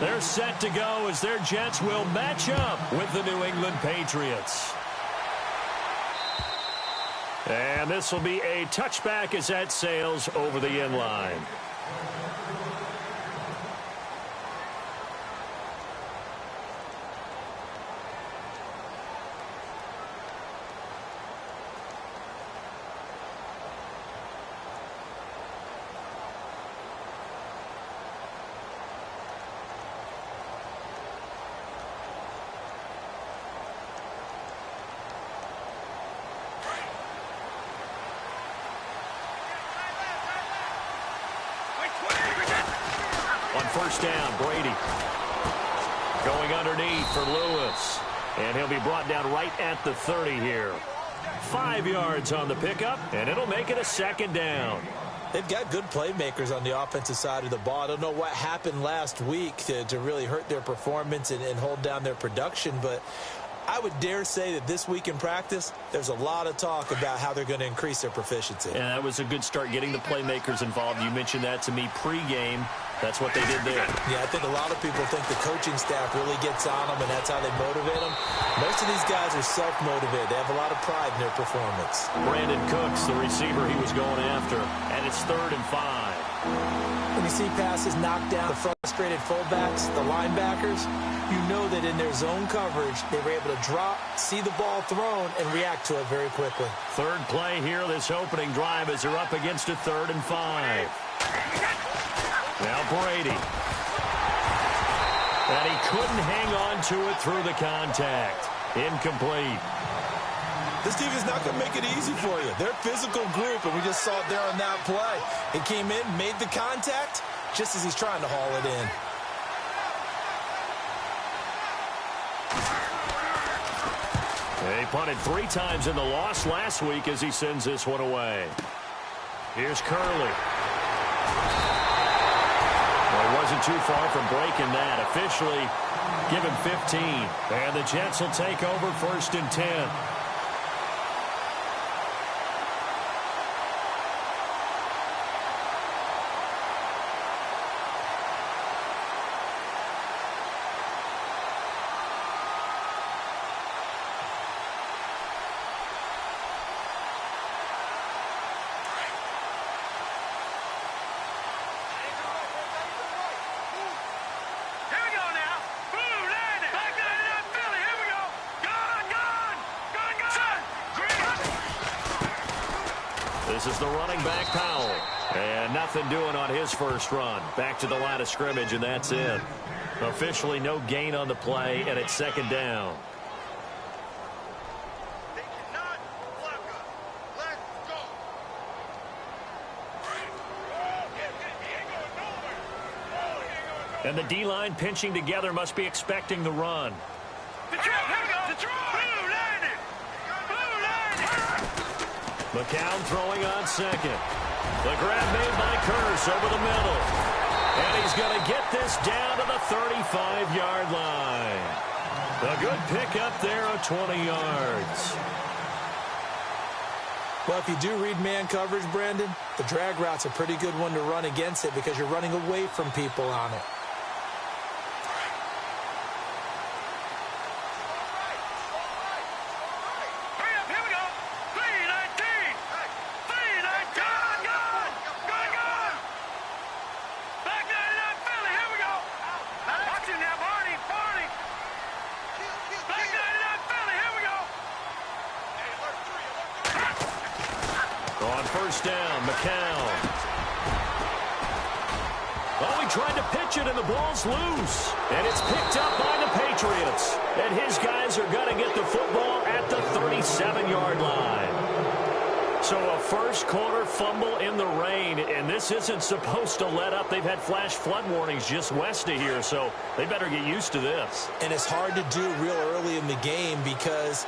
They're set to go as their Jets will match up with the New England Patriots. And this will be a touchback as that sails over the end line. On first down, Brady going underneath for Lewis. And he'll be brought down right at the 30 here. 5 yards on the pickup, and it'll make it a second down. They've got good playmakers on the offensive side of the ball. I don't know what happened last week to really hurt their performance and hold down their production, but I would dare say that this week in practice, there's a lot of talk about how they're going to increase their proficiency. And that was a good start getting the playmakers involved. You mentioned that to me pregame. That's what they did there. Yeah, I think a lot of people think the coaching staff really gets on them, and that's how they motivate them. Most of these guys are self-motivated. They have a lot of pride in their performance. Brandon Cooks, the receiver he was going after, and it's 3rd and 5. When you see passes knocked down the frustrated fullbacks, the linebackers, you know that in their zone coverage, they were able to drop, see the ball thrown, and react to it very quickly. Third play here, this opening drive as they're up against a 3rd and 5. Now Brady. And he couldn't hang on to it through the contact. Incomplete. This team is not going to make it easy for you. They're a physical group, and we just saw it there on that play. He came in, made the contact, just as he's trying to haul it in. They punted 3 times in the loss last week as he sends this one away. Here's Curley. Well, he wasn't too far from breaking that. Officially, give him 15. And the Jets will take over 1st and 10. This is the running back, Powell. And nothing doing on his first run. Back to the line of scrimmage, and that's it. Officially no gain on the play, and it's 2nd down. And the D-line pinching together must be expecting the run. McCown throwing on second. The grab made by Curse over the middle. And he's going to get this down to the 35-yard line. A good pickup there of 20 yards. Well, if you do read man coverage, Brandon, the drag route's a pretty good one to run against it because you're running away from people on it. First down, McCown. Oh, he tried to pitch it, and the ball's loose. And it's picked up by the Patriots. And his guys are going to get the football at the 37-yard line. So a first-quarter fumble in the rain, and this isn't supposed to let up. They've had flash flood warnings just west of here, so they better get used to this. And it's hard to do real early in the game because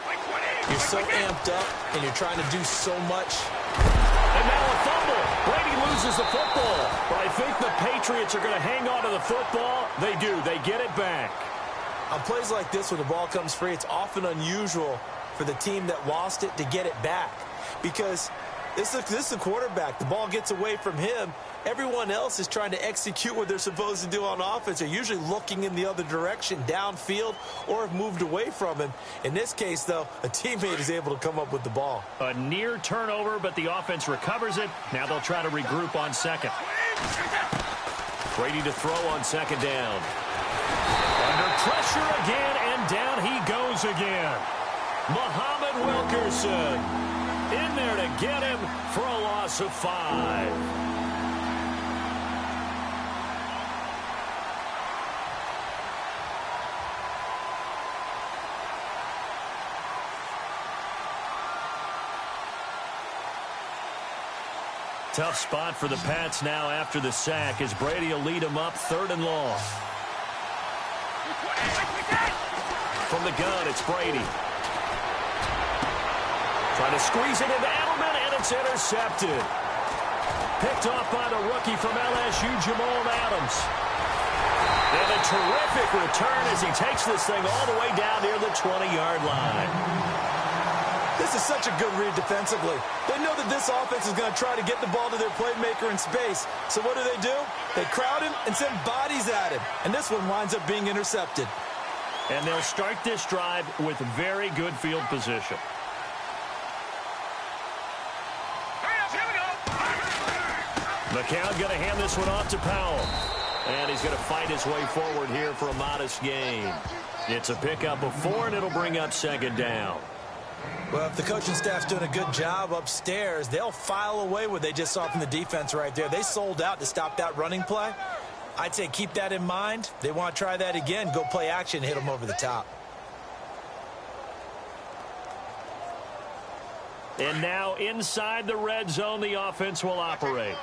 you're so amped up and you're trying to do so much. And now a fumble. Brady loses the football. But I think the Patriots are going to hang on to the football. They do. They get it back. On plays like this, when the ball comes free, it's often unusual for the team that lost it to get it back. Because This is a quarterback. The ball gets away from him. Everyone else is trying to execute what they're supposed to do on offense. They're usually looking in the other direction, downfield, or have moved away from him. In this case, though, a teammate is able to come up with the ball. A near turnover, but the offense recovers it. Now they'll try to regroup on second. Brady to throw on second down. Under pressure again, and down he goes again. Muhammad Wilkerson in there to get him for a loss of 5. Tough spot for the Pats now after the sack as Brady will lead them up 3rd and long. From the gun, it's Brady. Trying to squeeze it into Edelman, and it's intercepted. Picked off by the rookie from LSU, Jamal Adams. And a terrific return as he takes this thing all the way down near the 20-yard line. This is such a good read defensively. They know that this offense is going to try to get the ball to their playmaker in space. So what do? They crowd him and send bodies at him. And this one winds up being intercepted. And they'll start this drive with very good field position. McCown going to hand this one off to Powell. And he's going to fight his way forward here for a modest gain. It's a pickup of 4, and it'll bring up 2nd down. Well, if the coaching staff's doing a good job upstairs, they'll file away what they just saw from the defense right there. They sold out to stop that running play. I'd say keep that in mind. They want to try that again, go play action, hit them over the top. And now inside the red zone, the offense will operate.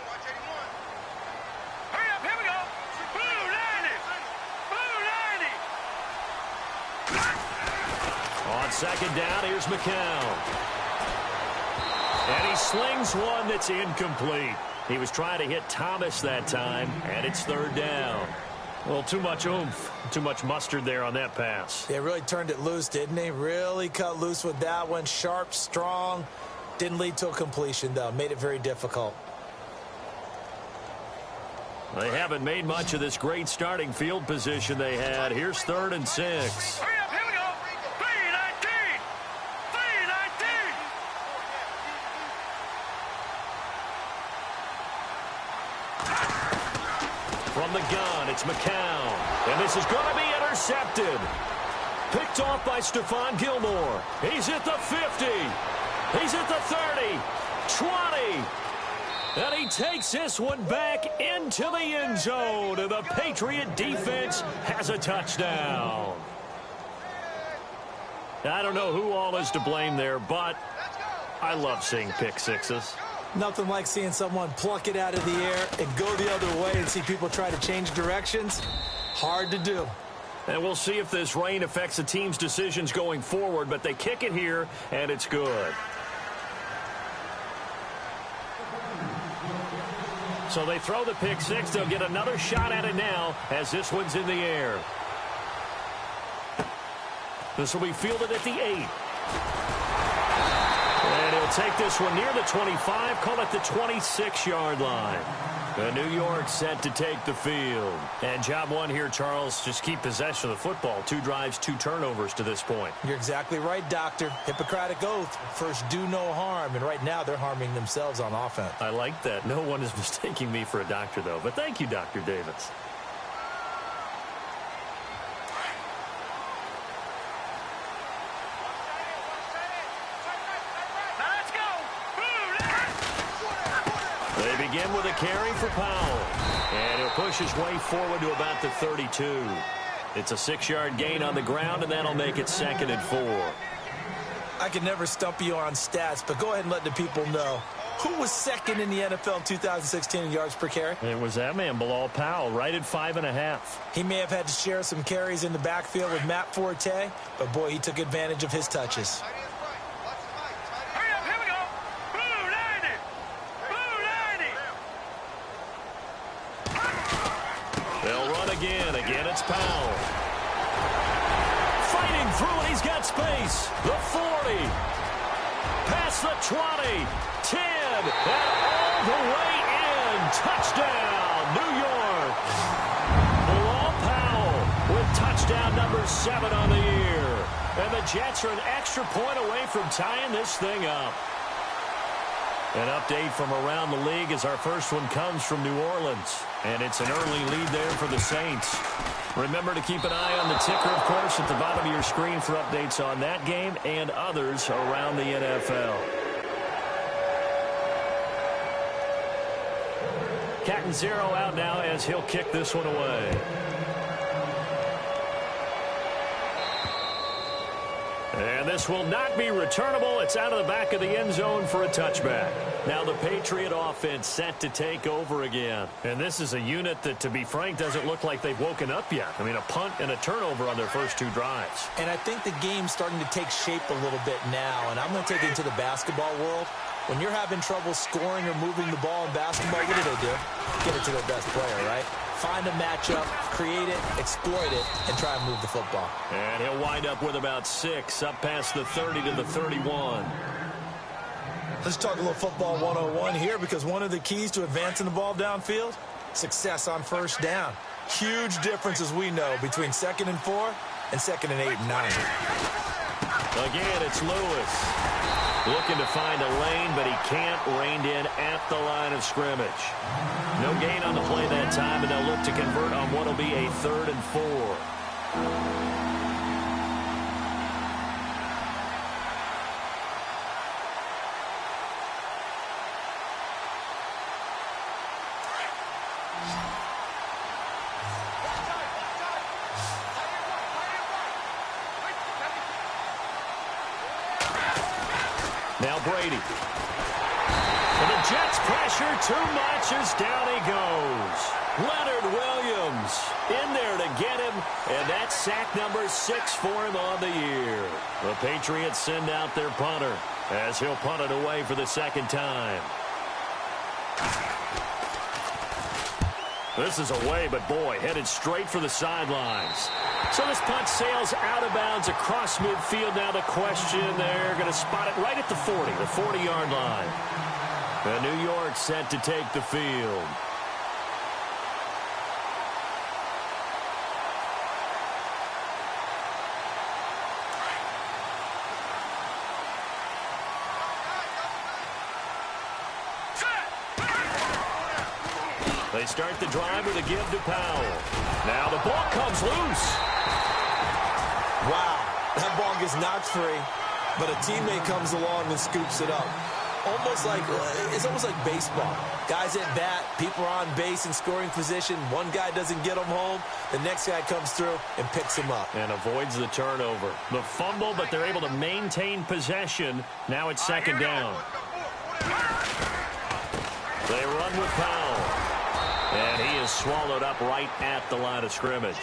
Hurry up, here we go. Blue 90. On 2nd down, here's McCown. And he slings one that's incomplete. He was trying to hit Thomas that time, and it's 3rd down. Well, too much oomph, too much mustard there on that pass. They really turned it loose, didn't they? Really cut loose with that one. Sharp, strong. Didn't lead to a completion, though. Made it very difficult. They haven't made much of this great starting field position they had. Here's 3rd and 6. Hurry up, here we go. 3-19. 3-19. From the gun, it's McCown. And this is going to be intercepted. Picked off by Stephon Gilmore. He's at the 50. He's at the 30. 20. And he takes this one back into the end zone. And the Patriot defense has a touchdown. I don't know who all is to blame there, but I love seeing pick sixes. Nothing like seeing someone pluck it out of the air and go the other way and see people try to change directions. Hard to do. And we'll see if this rain affects the team's decisions going forward, but they kick it here, and it's good. So they throw the pick six. They'll get another shot at it now as this one's in the air. This will be fielded at the 8. And he'll take this one near the 25, call it the 26-yard line. The New York set to take the field. And job one here, Charles, just keep possession of the football. 2 drives, 2 turnovers to this point. You're exactly right, Doctor. Hippocratic oath. First, do no harm. And right now, they're harming themselves on offense. I like that. No one is mistaking me for a doctor, though. But thank you, Dr. Davis. They begin with a carry for Powell. And he'll push his way forward to about the 32. It's a 6-yard gain on the ground, and that'll make it 2nd and 4. I can never stump you on stats, but go ahead and let the people know. Who was second in the NFL 2016 in yards per carry? It was that man, Bilal Powell, right at 5.5. He may have had to share some carries in the backfield with Matt Forte, but boy, he took advantage of his touches. They'll run again. Again, it's Powell. Fighting through, and he's got space. The 40. Past the 20. 10. good. And all the way in. Touchdown, New York. Bilal Powell with touchdown number 7 on the year. And the Jets are an extra point away from tying this thing up. An update from around the league as our first one comes from New Orleans. And it's an early lead there for the Saints. Remember to keep an eye on the ticker, of course, at the bottom of your screen for updates on that game and others around the NFL. Captain Zero out now as he'll kick this one away. And this will not be returnable. It's out of the back of the end zone for a touchback. Now the Patriot offense set to take over again. And this is a unit that, to be frank, doesn't look like they've woken up yet. I mean, a punt and a turnover on their first 2 drives. And I think the game's starting to take shape a little bit now. And I'm going to take it into the basketball world. When you're having trouble scoring or moving the ball in basketball, what do? Get it to their best player, right? Find a matchup, create it, exploit it, and try and move the football. And he'll wind up with about 6, up past the 30 to the 31. Let's talk a little football 101 here, because one of the keys to advancing the ball downfield, success on first down. Huge difference, as we know, between 2nd and 4 and 2nd and 8 and 9. Again, it's Lewis. Looking to find a lane, but he can't. Reined in at the line of scrimmage. No gain on the play that time, and they'll look to convert on what will be a 3rd and 4. Now Brady. And the Jets pressure too much as down he goes. Leonard Williams in there to get him, and that's sack number 6 for him on the year. The Patriots send out their punter as he'll punt it away for the 2nd time. This is away, but boy, headed straight for the sidelines. So this punt sails out of bounds across midfield. Now the question, they're going to spot it right at the 40, the 40-yard line. And New York set to take the field. They start the drive with a give to Powell. Now the ball comes loose. Wow, that ball gets knocked free, but a teammate comes along and scoops it up. It's almost like baseball. Guys at bat, people are on base in scoring position. One guy doesn't get him home. The next guy comes through and picks him up. And avoids the turnover. The fumble, but they're able to maintain possession. Now it's 2nd down. They run with Powell. And he is swallowed up right at the line of scrimmage.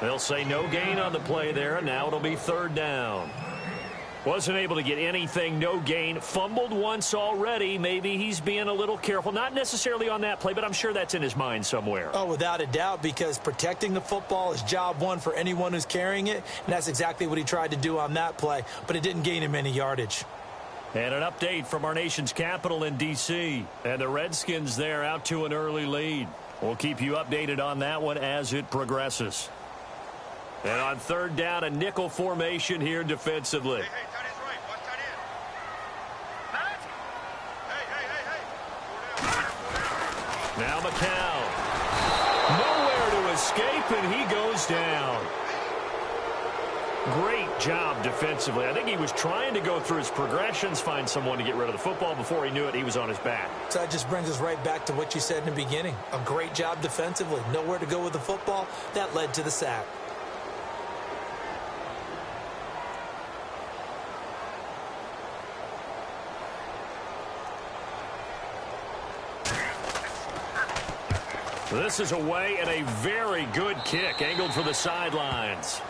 They'll say no gain on the play there, and now it'll be 3rd down. Wasn't able to get anything, no gain. Fumbled once already. Maybe he's being a little careful. Not necessarily on that play, but I'm sure that's in his mind somewhere. Oh, without a doubt, because protecting the football is job 1 for anyone who's carrying it, and that's exactly what he tried to do on that play, but it didn't gain him any yardage. And an update from our nation's capital in D.C. And the Redskins there out to an early lead. We'll keep you updated on that one as it progresses. And on 3rd down, a nickel formation here defensively. Now McCown. Nowhere to escape, and he goes down. Great job defensively. I think he was trying to go through his progressions, find someone to get rid of the football. Before he knew it, he was on his back. So that just brings us right back to what you said in the beginning. A great job defensively. Nowhere to go with the football. That led to the sack. This is away, and a very good kick angled for the sidelines.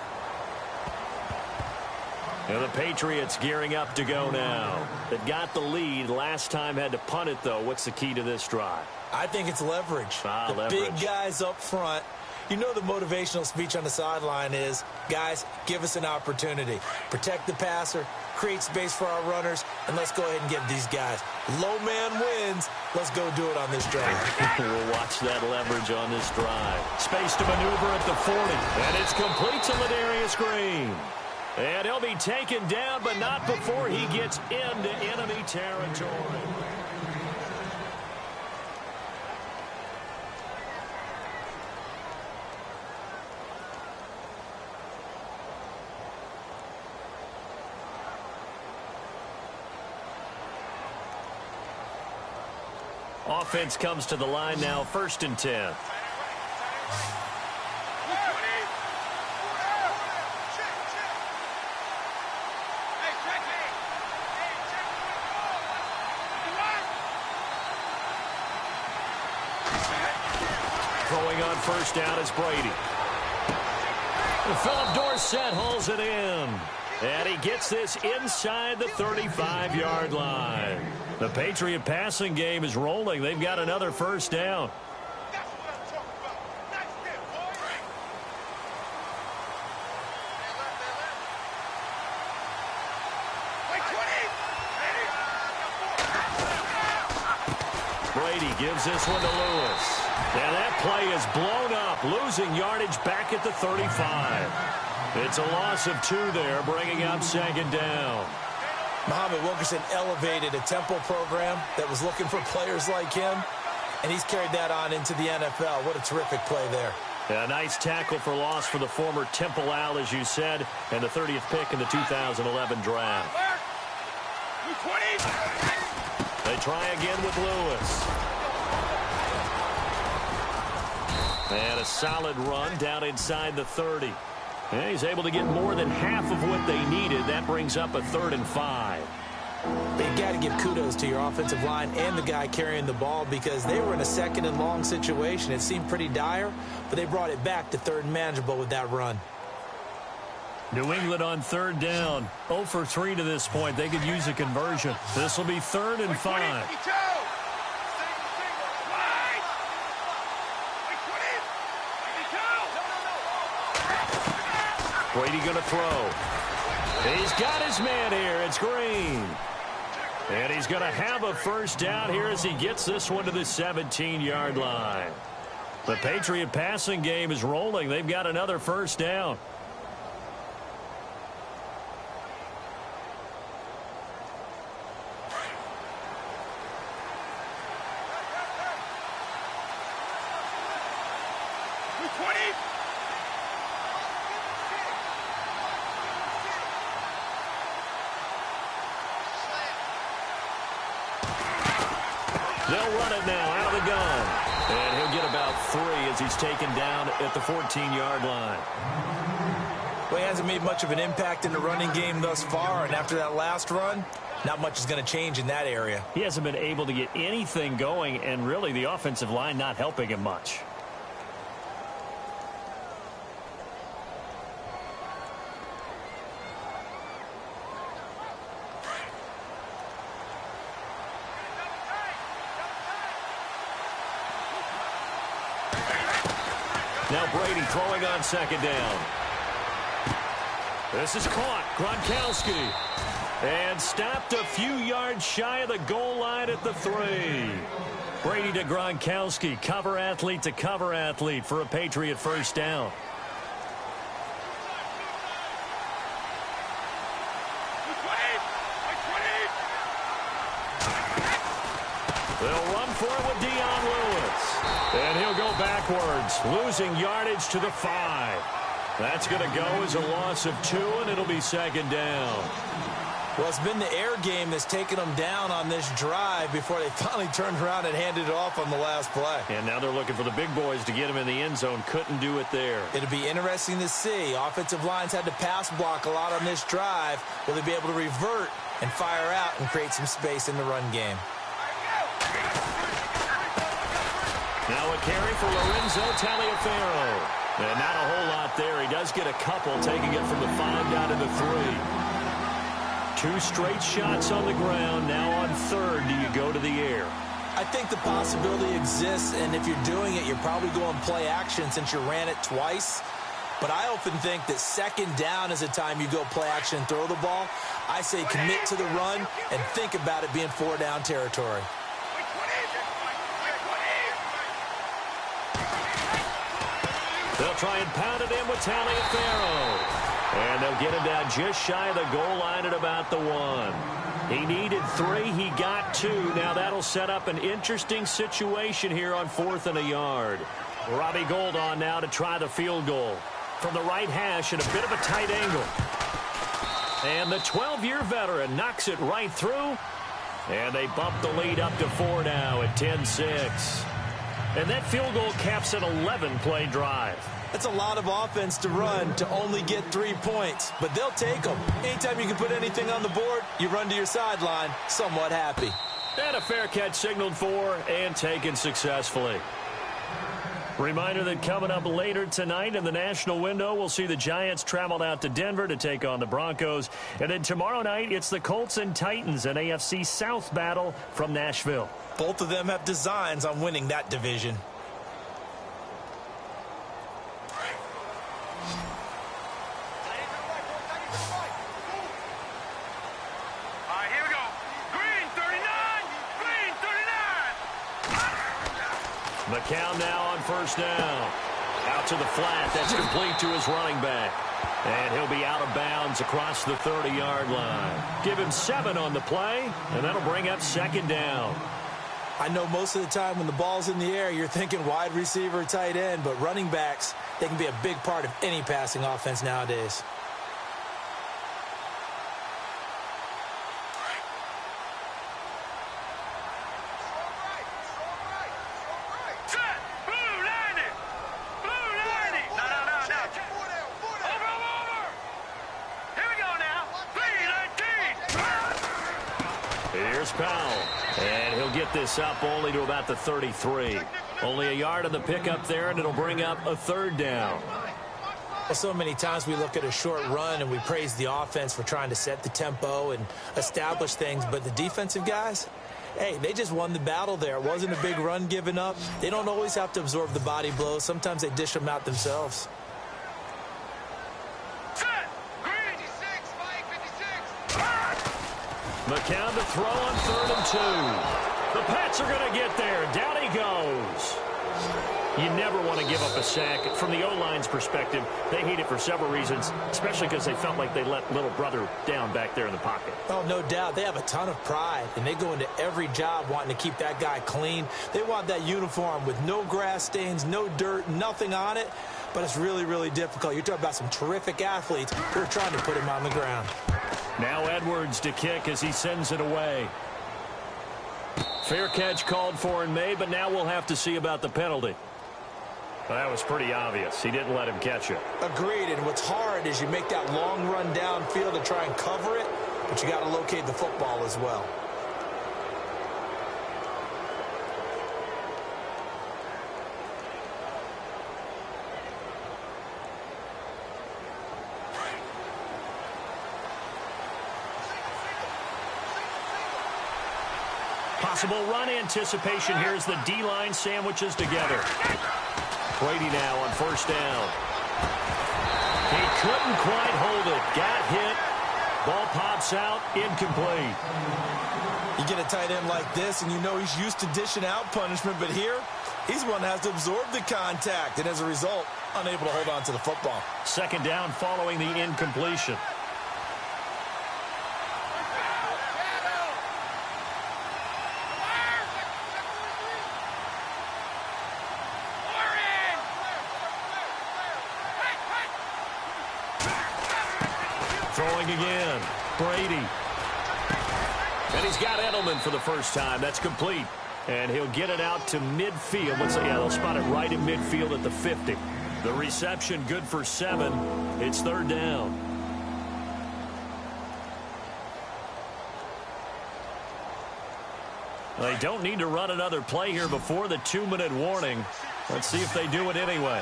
And the Patriots gearing up to go now. They've got the lead. Last time had to punt it, though. What's the key to this drive? I think it's leverage. Leverage. Big guys up front. You know the motivational speech on the sideline is, guys, give us an opportunity. Protect the passer, create space for our runners, and let's go ahead and give these guys low man wins. Let's go do it on this drive. We'll watch that leverage on this drive. Space to maneuver at the 40, and it's complete to Ladarius Green. And he'll be taken down, but not before he gets into enemy territory. Offense comes to the line now, 1st and 10. Throwing on 1st down is Brady. Philip Dorsett hauls it in. And he gets this inside the 35-yard line. The Patriot passing game is rolling. They've got another 1st down. Brady gives this one to Lewis. And that play is blown up, losing yardage back at the 35. It's a loss of 2 there, bringing up 2nd down. Muhammad Wilkerson elevated a Temple program that was looking for players like him, and he's carried that on into the NFL. What a terrific play there. A nice tackle for loss for the former Temple Owl, as you said, and the 30th pick in the 2011 draft. They try again with Lewis. And a solid run down inside the 30. And he's able to get more than half of what they needed. That brings up a 3rd and 5. But you got to give kudos to your offensive line and the guy carrying the ball, because they were in a 2nd and long situation. It seemed pretty dire, but they brought it back to 3rd and manageable with that run. New England on 3rd down. 0 for 3 to this point. They could use a conversion. This will be 3rd and 5. Brady going to throw. He's got his man here. It's Green. And he's going to have a 1st down here as he gets this one to the 17-yard line. The Patriot passing game is rolling. They've got another 1st down. They'll run it now out of the gun. And he'll get about 3 as he's taken down at the 14-yard line. Well, he hasn't made much of an impact in the running game thus far, and after that last run, not much is going to change in that area. He hasn't been able to get anything going, and really the offensive line not helping him much. Now Brady throwing on 2nd down. This is caught. Gronkowski. And stopped a few yards shy of the goal line at the 3. Brady to Gronkowski. Cover athlete to cover athlete for a Patriot 1st down. They'll run for it with Dion Lewis. And he'll go backwards, losing yardage to the 5. That's going to go as a loss of 2, and it'll be 2nd down. Well, it's been the air game that's taken them down on this drive before they finally turned around and handed it off on the last play. And now they're looking for the big boys to get him in the end zone. Couldn't do it there. It'll be interesting to see. Offensive lines had to pass block a lot on this drive. Will they be able to revert and fire out and create some space in the run game? Now a carry for Lorenzo Taliaferro. And not a whole lot there. He does get a couple, taking it from the 5 down to the 3. 2 straight shots on the ground. Now on 3rd, do you go to the air? I think the possibility exists, and if you're doing it, you're probably going play action since you ran it twice. but I often think that second down is a time you go play action and throw the ball. I say commit to the run and think about it being 4-down territory. They'll try and pound it in with Taliaferro. And they'll get him down just shy of the goal line at about the 1. He needed 3. He got 2. Now that'll set up an interesting situation here on 4th and a yard. Robbie Gould on now to try the field goal. From the right hash at a bit of a tight angle. And the 12-year veteran knocks it right through. And they bump the lead up to 4 now at 10-6. And that field goal caps an 11-play drive. That's a lot of offense to run to only get 3 points, but they'll take them. Anytime you can put anything on the board, you run to your sideline somewhat happy. And a fair catch signaled for and taken successfully. Reminder that coming up later tonight in the national window, we'll see the Giants travel out to Denver to take on the Broncos. And then tomorrow night, it's the Colts and Titans, an AFC South battle from Nashville. Both of them have designs on winning that division. McCown now on first down. Out to the flat. That's complete to his running back. And he'll be out of bounds across the 30-yard line. Give him 7 on the play, and that'll bring up second down. I know most of the time when the ball's in the air, you're thinking wide receiver, tight end, but running backs, they can be a big part of any passing offense nowadays. Here's Powell, and he'll get this up only to about the 33. Only a yard on the pickup there, and it'll bring up a third down. Well, so many times we look at a short run and we praise the offense for trying to set the tempo and establish things, but the defensive guys, hey, they just won the battle there. It wasn't a big run given up. They don't always have to absorb the body blows. Sometimes they dish them out themselves. McCown to throw on 3rd and 2. The Pats are going to get there. Down he goes. You never want to give up a sack. From the O-line's perspective, they hate it for several reasons, especially because they felt like they let little brother down back there in the pocket. Oh, no doubt. They have a ton of pride, and they go into every job wanting to keep that guy clean. They want that uniform with no grass stains, no dirt, nothing on it, but it's really, really difficult. You're talking about some terrific athletes who are trying to put him on the ground. Now Edwards to kick as he sends it away. Fair catch called for and made, but now we'll have to see about the penalty. Well, that was pretty obvious. He didn't let him catch it. Agreed, and what's hard is you make that long run downfield to try and cover it, but you got to locate the football as well. Possible run anticipation. Here's the D-line sandwiches together. Brady now on first down. He couldn't quite hold it. Got hit. Ball pops out. Incomplete. You get a tight end like this, and you know he's used to dishing out punishment, but here, he's the one that has to absorb the contact, and as a result, unable to hold on to the football. Second down following the incompletion. Throwing again. Brady. And he's got Edelman for the first time. That's complete. And he'll get it out to midfield. They'll spot it right in midfield at the 50. The reception good for 7. It's third down. They don't need to run another play here before the 2-minute warning. Let's see if they do it anyway.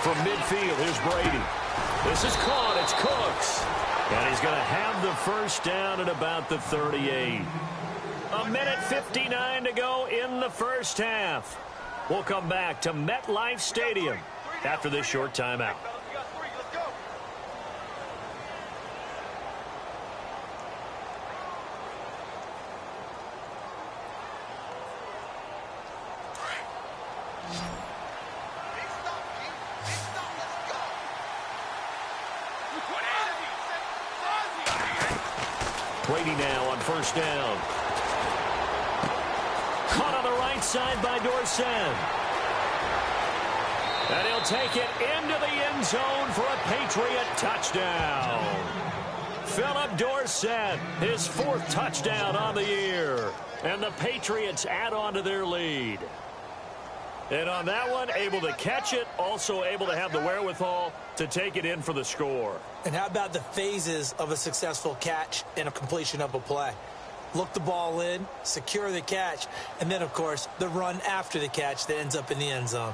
From midfield, here's Brady. This is caught. It's Cooks. And he's going to have the first down at about the 38. 1:59 to go in the first half. We'll come back to MetLife Stadium after this short timeout. Brady now on first down. Caught on the right side by Dorsett. And he'll take it into the end zone for a Patriot touchdown. Philip Dorsett, his 4th touchdown on the year. And the Patriots add on to their lead. And on that one, able to catch it, also able to have the wherewithal to take it in for the score. And how about the phases of a successful catch and a completion of a play? Look the ball in, secure the catch, and then, of course, the run after the catch that ends up in the end zone.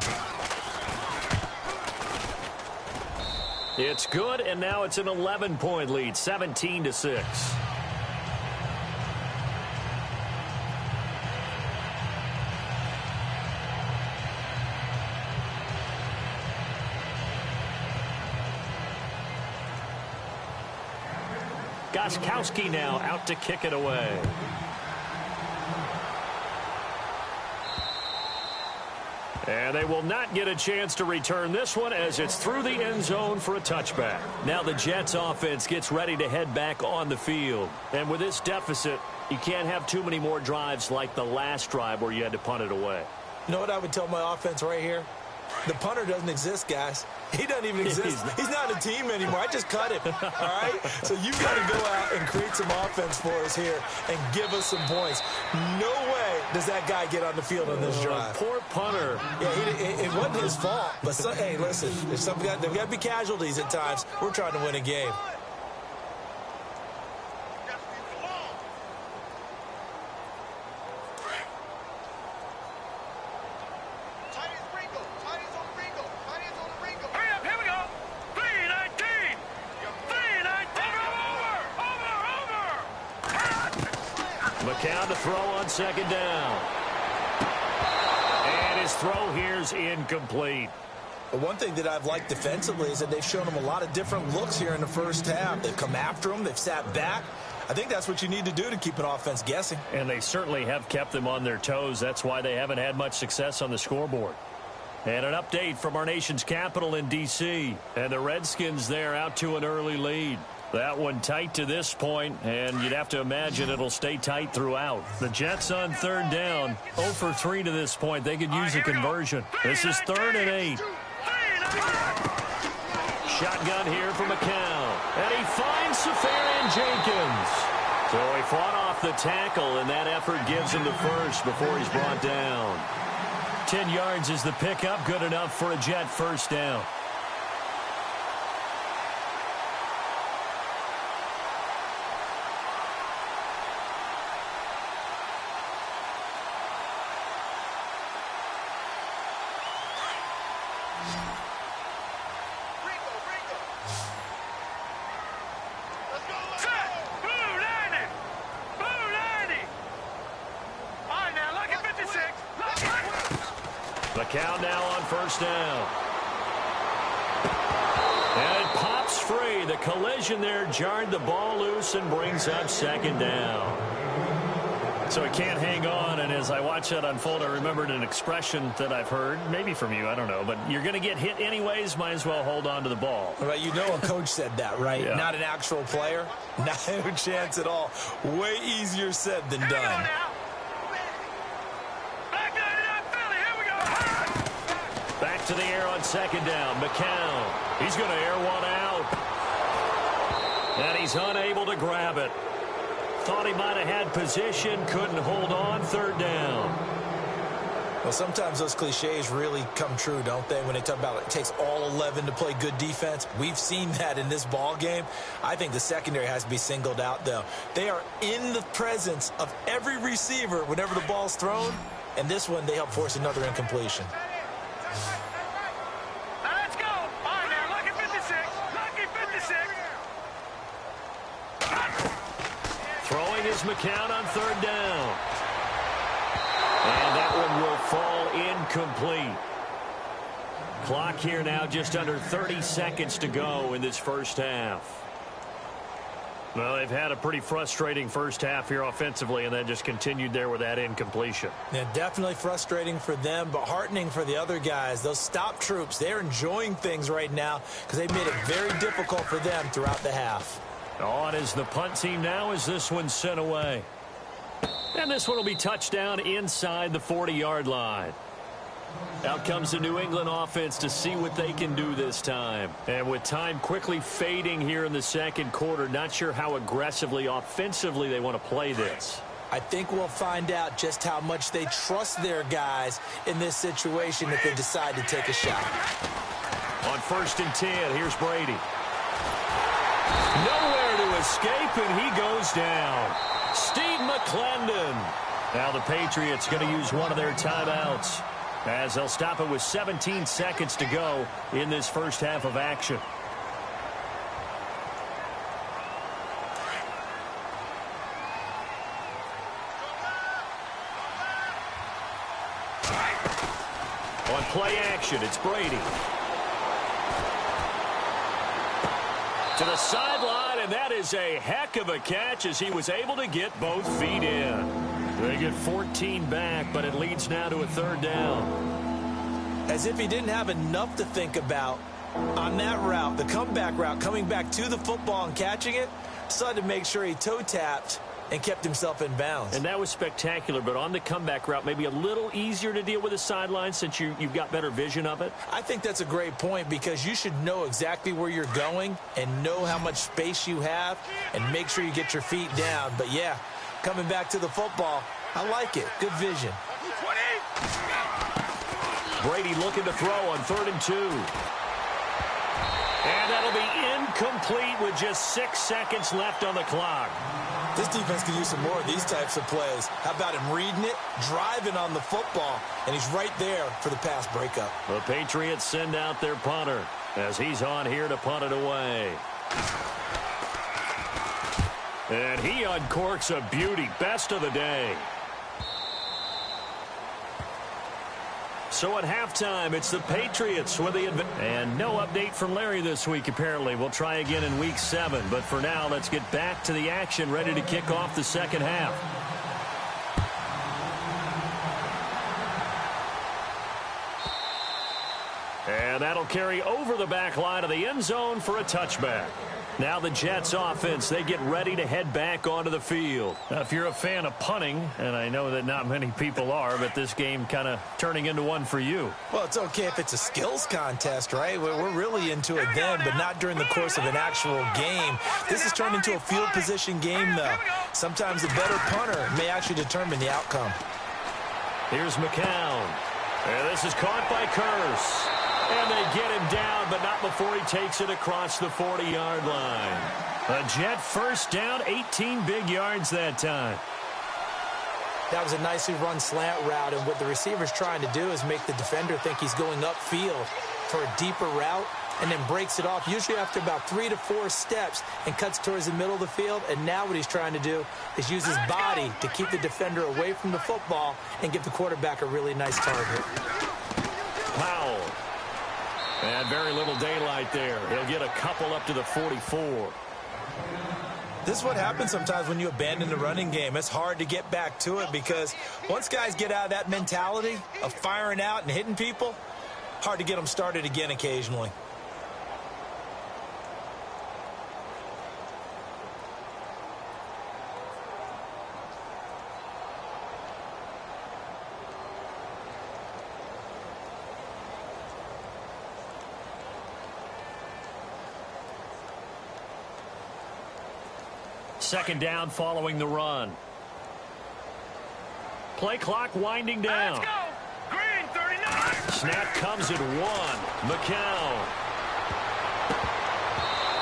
It's good, and now it's an 11-point lead, 17-6. Gostkowski now out to kick it away. And they will not get a chance to return this one as it's through the end zone for a touchback. Now the Jets offense gets ready to head back on the field. And with this deficit, you can't have too many more drives like the last drive where you had to punt it away. You know what I would tell my offense right here? The punter doesn't exist, guys. He doesn't even exist. He's not a team anymore. I just cut him, all right? So you've got to go out and create some offense for us here and give us some points. No way does that guy get on the field on this drive. Poor punter. Yeah, it wasn't his fault. But, hey, listen, there's got to be casualties at times. We're trying to win a game. McCown to throw on second down. And his throw here's incomplete. But one thing that I've liked defensively is that they've shown him a lot of different looks here in the first half. They've come after him. They've sat back. I think that's what you need to do to keep an offense guessing. And they certainly have kept them on their toes. That's why they haven't had much success on the scoreboard. And an update from our nation's capital in D.C. And the Redskins there out to an early lead. That one tight to this point, and you'd have to imagine it'll stay tight throughout. The Jets on third down, 0 for 3 to this point. They could use a conversion. This is 3rd and 8. Shotgun here for McCown. And he finds Safarian Jenkins. So he fought off the tackle, and that effort gives him the first before he's brought down. 10 yards is the pickup, good enough for a Jet first down. McCown now on first down. And it pops free. The collision there jarred the ball loose and brings up second down. So it can't hang on, and as I watch that unfold, I remembered an expression that I've heard, maybe from you, I don't know, but you're going to get hit anyways, might as well hold on to the ball. Right, you know a coach said that, right? Yeah. Not an actual player. Not a chance at all. Way easier said than done. Back to the air on second down. McCown. He's going to air one out. And he's unable to grab it. Thought he might have had position. Couldn't hold on. Third down. Well, sometimes those cliches really come true, don't they? When they talk about it takes all 11 to play good defense. We've seen that in this ball game. I think the secondary has to be singled out, though. They are in the presence of every receiver whenever the ball's thrown. And this one, they help force another incompletion. Now let's go. All right, now, lucky 56. Lucky 56. Throwing is McCown on third down. And that one will fall incomplete. Clock here now just under 30 seconds to go in this first half. Well, they've had a pretty frustrating first half here offensively, and then just continued there with that incompletion. Yeah, definitely frustrating for them, but heartening for the other guys. Those stop troops, they're enjoying things right now because they've made it very difficult for them throughout the half. On is the punt team now as this one's sent away. And this one will be touchdown inside the 40-yard line. Out comes the New England offense to see what they can do this time. And with time quickly fading here in the second quarter, not sure how aggressively, offensively they want to play this. I think we'll find out just how much they trust their guys in this situation if they decide to take a shot. On 1st and 10, here's Brady. Nowhere to escape, and he goes down. Steve McClendon. Now the Patriots going to use one of their timeouts, as they'll stop it with 17 seconds to go in this first half of action. On play action, it's Brady. To the sideline, and that is a heck of a catch as he was able to get both feet in. They get 14 back, but it leads now to a 3rd down. As if he didn't have enough to think about on that route, the comeback route, coming back to the football and catching it, decided to make sure he toe-tapped and kept himself in bounds. And that was spectacular, but on the comeback route, maybe a little easier to deal with the sideline since you've got better vision of it. I think that's a great point because you should know exactly where you're going and know how much space you have and make sure you get your feet down. But, yeah, coming back to the football, I like it. Good vision. Brady looking to throw on 3rd and 2. And that'll be incomplete with just 6 seconds left on the clock. This defense can use some more of these types of plays. How about him reading it, driving on the football, and he's right there for the pass breakup. The Patriots send out their punter as he's on here to punt it away. And he uncorks a beauty. Best of the day. So at halftime, it's the Patriots with the advantage. And no update from Larry this week, apparently. We'll try again in Week 7. But for now, let's get back to the action, ready to kick off the second half. And that'll carry over the back line of the end zone for a touchback. Now the Jets offense, they get ready to head back onto the field. Now, if you're a fan of punting, and I know that not many people are, but this game kind of turning into one for you. Well, it's okay if it's a skills contest, right? We're really into it then, but not during the course of an actual game. This is turned into a field position game, though. Sometimes the better punter may actually determine the outcome. Here's McCown. And this is caught by Curse. And they get him down, but not before he takes it across the 40-yard line. A Jet first down, 18 big yards that time. That was a nicely run slant route, and what the receiver's trying to do is make the defender think he's going upfield for a deeper route, and then breaks it off, usually after about 3 to 4 steps, and cuts towards the middle of the field. And now what he's trying to do is use his body to keep the defender away from the football and give the quarterback a really nice target. Powell. And very little daylight there. He'll get a couple up to the 44. This is what happens sometimes when you abandon the running game. It's hard to get back to it because once guys get out of that mentality of firing out and hitting people, hard to get them started again occasionally. Second down following the run. Play clock winding down. Let's go. Green 39. Snap comes at 1. McCown.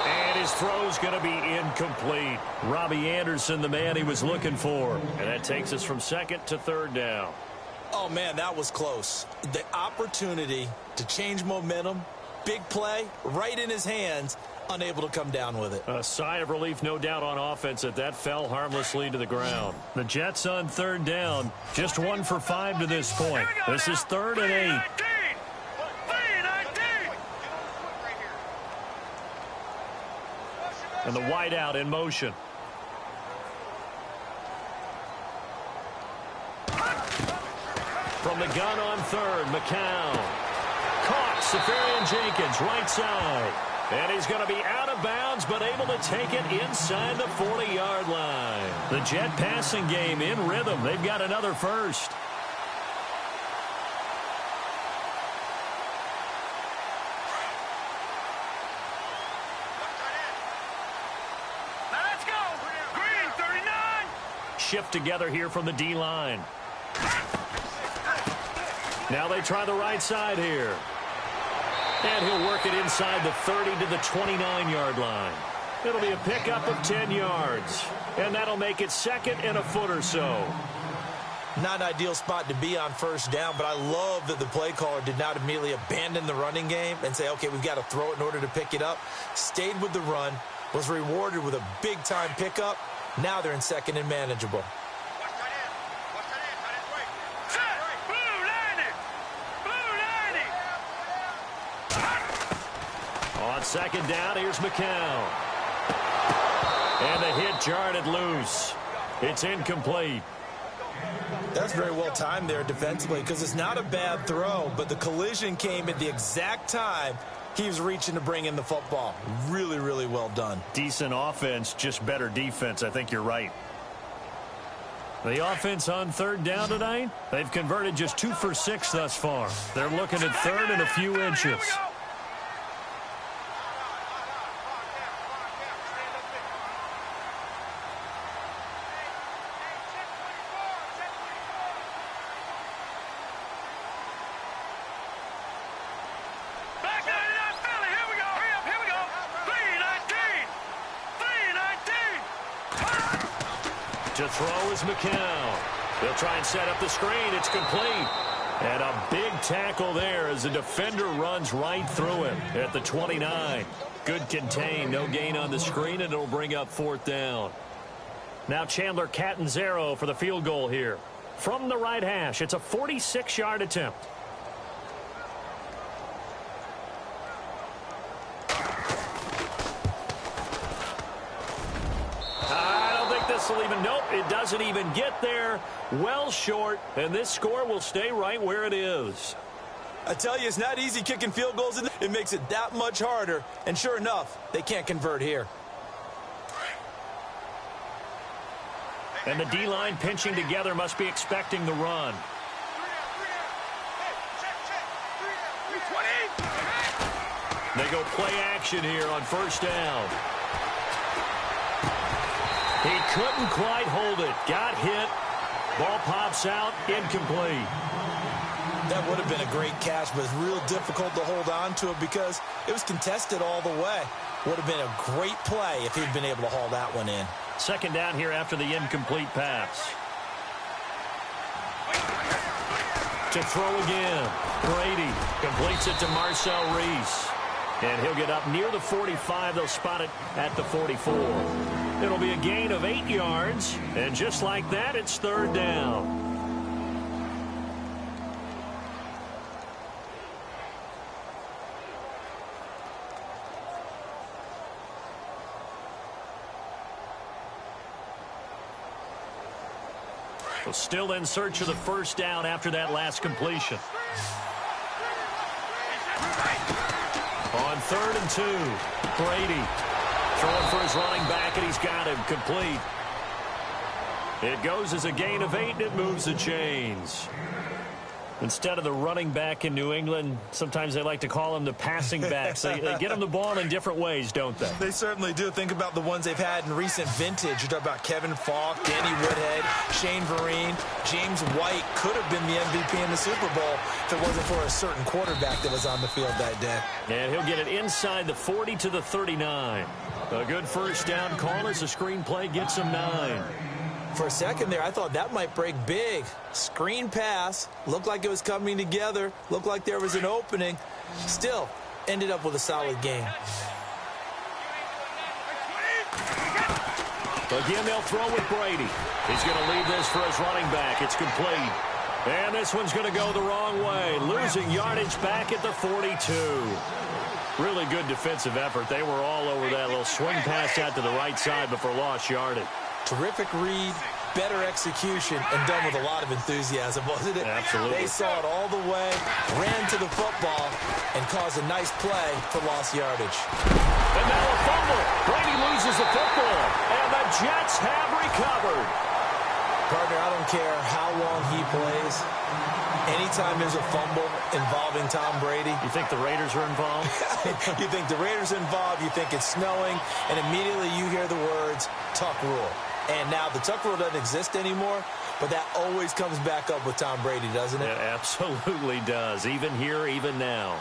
And his throw's going to be incomplete. Robbie Anderson, the man he was looking for. And that takes us from 2nd to 3rd down. Oh, man, that was close. The opportunity to change momentum, big play, right in his hands, unable to come down with it. A sigh of relief, no doubt, on offense that fell harmlessly to the ground. The Jets on third down, just 1 for 5 to this point. This is 3rd and 8. And the wideout in motion. From the gun on 3rd, McCown. Caught, Safarian-Jenkins, right side. And he's going to be out of bounds, but able to take it inside the 40-yard line. The Jet passing game in rhythm. They've got another first. Now let's go. Green, 39. Shift together here from the D-line. Now they try the right side here. And he'll work it inside the 30 to the 29-yard line. It'll be a pickup of 10 yards. And that'll make it 2nd and a foot or so. Not an ideal spot to be on first down, but I love that the play caller did not immediately abandon the running game and say, okay, we've got to throw it in order to pick it up. Stayed with the run, was rewarded with a big-time pickup. Now they're in 2nd and manageable. On 2nd down, here's McCown. And the hit jarred it loose. It's incomplete. That's very well timed there defensively because it's not a bad throw, but the collision came at the exact time he was reaching to bring in the football. Really, really well done. Decent offense, just better defense. I think you're right. The offense on 3rd down tonight, they've converted just 2 for 6 thus far. They're looking at 3rd and a few inches. To throw is McCown. They'll try and set up the screen. It's complete. And a big tackle there as the defender runs right through him at the 29. Good contain. No gain on the screen, and it'll bring up 4th down. Now Chandler Catanzaro for the field goal here. From the right hash, it's a 46-yard attempt. Nope, it doesn't even get there. Well short, and this score will stay right where it is. I tell you, it's not easy kicking field goals. It makes it that much harder. And sure enough, they can't convert here. And the D-line pinching together must be expecting the run. They go play action here on 1st down. He couldn't quite hold it. Got hit. Ball pops out. Incomplete. That would have been a great catch, but it's real difficult to hold on to it because it was contested all the way. Would have been a great play if he'd been able to haul that one in. 2nd down here after the incomplete pass. To throw again. Brady completes it to Marcel Reese. And he'll get up near the 45. They'll spot it at the 44. It'll be a gain of 8 yards, and just like that, it's 3rd down. Well, still in search of the 1st down after that last completion. On 3rd and 2, Brady. Throwing for his running back, and he's got him complete. It goes as a gain of 8, and it moves the chains. Instead of the running back in New England, sometimes they like to call them the passing backs. They get them the ball in different ways, don't they? They certainly do. Think about the ones they've had in recent vintage. You talk about Kevin Falk, Danny Woodhead, Shane Vereen, James White could have been the MVP in the Super Bowl if it wasn't for a certain quarterback that was on the field that day. And he'll get it inside the 40 to the 39. A good 1st down call as the screenplay gets him 9. For a second there, I thought that might break big. Screen pass, looked like it was coming together, looked like there was an opening. Still, ended up with a solid game. Again, they'll throw with Brady. He's going to leave this for his running back. It's complete. And this one's going to go the wrong way. Losing yardage back at the 42. Really good defensive effort. They were all over that little swing pass out to the right side before lost yardage. Terrific read, better execution, and done with a lot of enthusiasm, wasn't it? Absolutely. They saw it all the way, ran to the football, and caused a nice play for lost yardage. And now a fumble. Brady loses the football, and the Jets have recovered. Partner, I don't care how long he plays. Anytime there's a fumble involving Tom Brady. You think the Raiders are involved? You think the Raiders are involved, you think it's snowing, and immediately you hear the words, tuck rule. And now the tuck rule doesn't exist anymore, but that always comes back up with Tom Brady, doesn't it? It absolutely does, even here, even now.